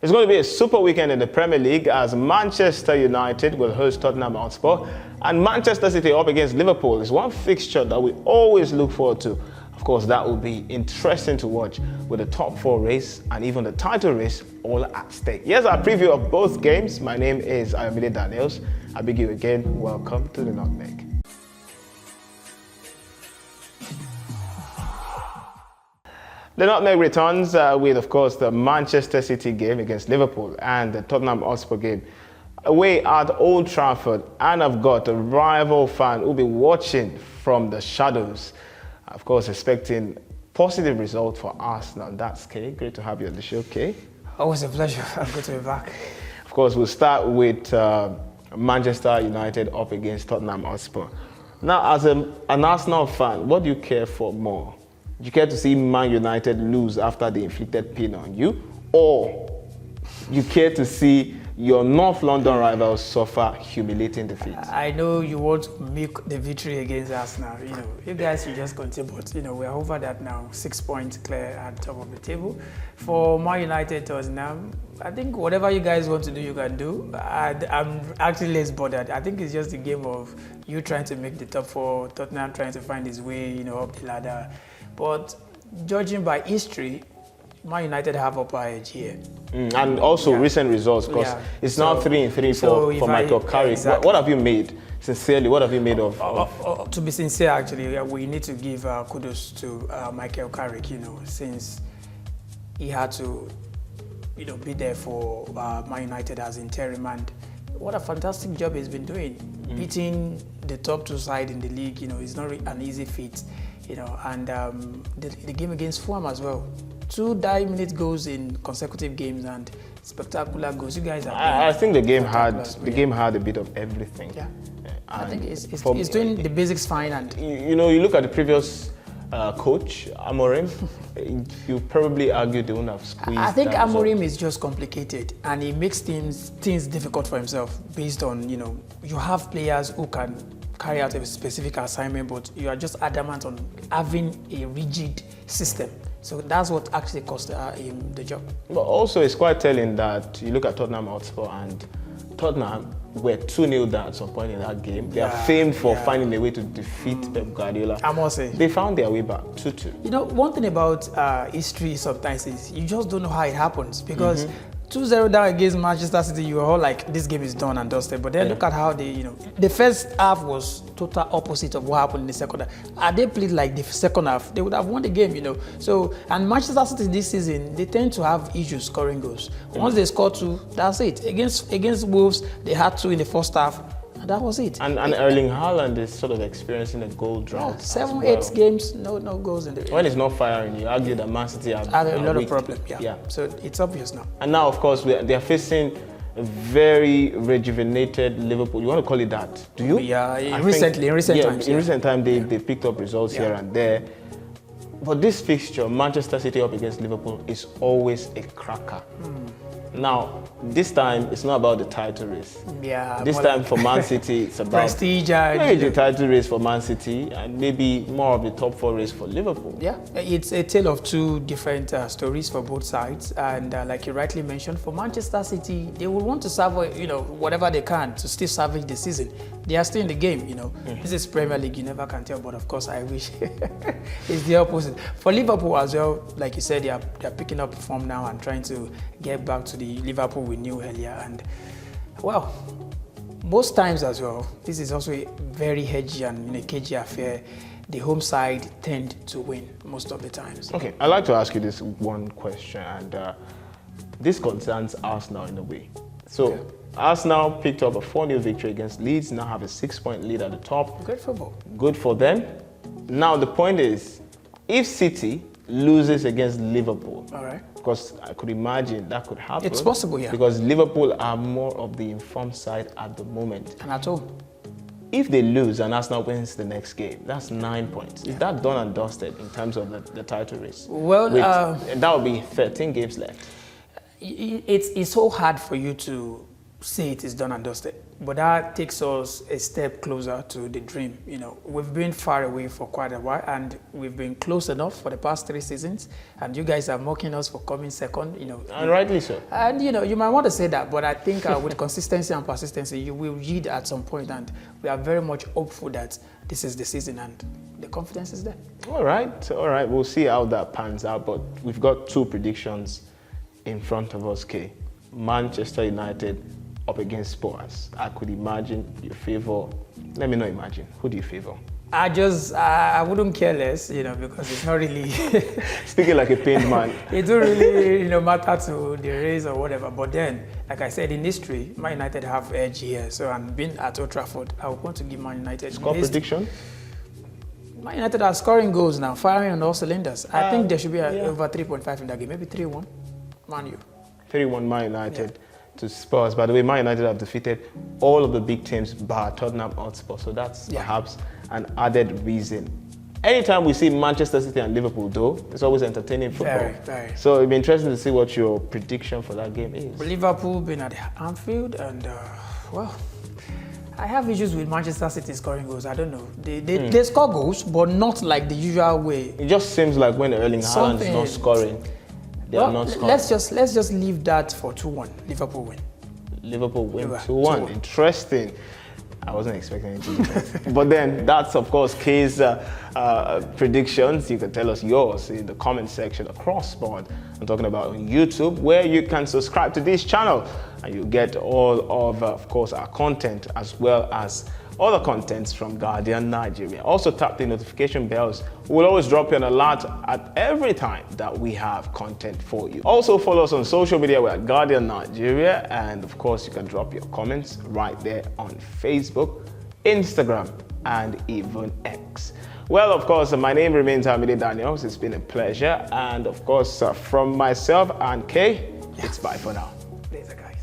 It's going to be a super weekend in the Premier League as Manchester United will host Tottenham Hotspur and Manchester City up against Liverpool. Is one fixture that we always look forward to. Of course, that will be interesting to watch with the top 4 race and even the title race all at stake. Here's our preview of both games. My name is Ayomide Daniels. I beg you again, welcome to the Nutmeg. The Nutmeg returns with, of course, the Manchester City game against Liverpool and the Tottenham Hotspur game away at Old Trafford. And I've got a rival fan who'll be watching from the shadows. Of course, expecting positive result for Arsenal. That's Kay. Great to have you on the show, Kay. Always a pleasure. I'm good to be back. Of course, we'll start with Manchester United up against Tottenham Hotspur. Now, as an Arsenal fan, what do you care for more? Do you care to see Man United lose after they inflicted pain on you? Or you care to see your North London rivals suffer humiliating defeat? I know you want to make the victory against Arsenal. You guys should just continue, but we're over that now. 6 points clear at the top of the table. For Man United, Tottenham, I think whatever you guys want to do, you can do. I'm actually less bothered. I think it's just a game of you trying to make the top 4, Tottenham trying to find his way, up the ladder. But judging by history, Man United have upper edge here. And also recent results, because it's now 3-3 for Michael Carrick. Exactly. What have you made? Sincerely, what have you made of? To be sincere, actually, we need to give kudos to Michael Carrick, since he had to, be there for Man United as interim. And what a fantastic job he's been doing. Beating the top 2 side in the league, it's not an easy feat. And the game against Fulham as well. 2 9-minute goals in consecutive games and spectacular goals. You guys are. I think the game had a bit of everything. Yeah, I think it's doing the basics fine. And you look at the previous coach Amorim. You probably argue they wouldn't have squeezed. I think Amorim is just complicated, and he makes things difficult for himself based on you have players who can carry out a specific assignment, but you are just adamant on having a rigid system. So that's what actually cost him the job. But also, it's quite telling that you look at Tottenham Hotspur, and Tottenham were 2-0 down at some point in that game. They are famed for finding a way to defeat Pep Guardiola. I must say. They found their way back, 2-2. One thing about history sometimes is you just don't know how it happens, because 2-0 down against Manchester City, you were all like, this game is done and dusted. But then look at how they, the first half was total opposite of what happened in the second half. Had they played like the second half, they would have won the game, So, and Manchester City this season, they tend to have issues scoring goals. Once they score 2, that's it. Against Wolves, they had 2 in the first half. And that was it. And Erling Haaland is sort of experiencing a goal drought. 7, 8 games, no goals in the. When it's not firing, you argue that Man City have a lot of problems. Yeah. So it's obvious now. And now, of course, they're facing a very rejuvenated Liverpool. You want to call it that? Do you? Yeah. In recent times. In recent time, they picked up results here and there. But this fixture, Manchester City up against Liverpool, is always a cracker. Now, this time, it's not about the title race. Yeah. This time for Man City, it's about prestige. Maybe the title race for Man City and maybe more of the top 4 race for Liverpool. Yeah, it's a tale of 2 different stories for both sides. And like you rightly mentioned, for Manchester City, they will want to salvage, whatever they can to still salvage the season. They are still in the game, This is Premier League, you never can tell. But of course, I wish it's the opposite. For Liverpool as well, like you said, they are picking up form now and trying to get back to the Liverpool we knew earlier. And well, most times as well, this is also a very hedgy and cagey affair. The home side tend to win most of the times. Okay, I'd like to ask you this one question, and this concerns Arsenal in a way. So, Arsenal picked up a 4-0 victory against Leeds, now have a 6-point lead at the top. Great football. Good for them. Now, the point is, if City loses against Liverpool, all right, because I could imagine that could happen. It's possible, yeah. Because Liverpool are more of the informed side at the moment. And at all. If they lose and Arsenal wins the next game, that's 9 points. Is that done and dusted in terms of the title race? Well, that would be 13 games left. It's so hard for you to say it is done and dusted, but that takes us a step closer to the dream. We've been far away for quite a while, and we've been close enough for the past 3 seasons, and you guys are mocking us for coming second, And rightly so. And, you might want to say that, but I think with consistency and persistency, you will yield at some point, and we are very much hopeful that this is the season, and the confidence is there. All right. We'll see how that pans out, but we've got 2 predictions in front of us, Kay. Manchester United up against Spurs. I could imagine you favor. Let me not imagine. Who do you favor? I wouldn't care less, because it's not really. Speaking like a pained man. It don't really, matter to the race or whatever. But then, like I said, in history, Man United have edge here. So, and being at Old Trafford, I would want to give Man United. Score prediction? Man United are scoring goals now, firing on all cylinders. I think there should be over 3.5 in that game, maybe 3-1. Man U. 3-1 Man United to Spurs. By the way, Man United have defeated all of the big teams bar Tottenham Hotspur, so that's perhaps an added reason. Anytime we see Manchester City and Liverpool, though, it's always entertaining football. Very. So it'll be interesting to see what your prediction for that game is. Liverpool been at Anfield, and I have issues with Manchester City scoring goals. I don't know. They score goals, but not like the usual way. It just seems like when Erling Haaland is not scoring, they are not scoring. Let's just leave that for 2-1. Liverpool win. Liverpool win 2-1. Interesting. I wasn't expecting anything. But then that's, of course, Kay's predictions. You can tell us yours in the comment section across board. I'm talking about on YouTube, where you can subscribe to this channel and you get all of course, our content as well as other contents from Guardian Nigeria. Also tap the notification bells. We'll always drop you an alert at every time that we have content for you. Also follow us on social media. We're at Guardian Nigeria, and of course you can drop your comments right there on Facebook, Instagram, and even X. Well, of course, my name remains Ayomide Daniels. It's been a pleasure, and of course from myself and Kay, it's bye for now. Later, guys.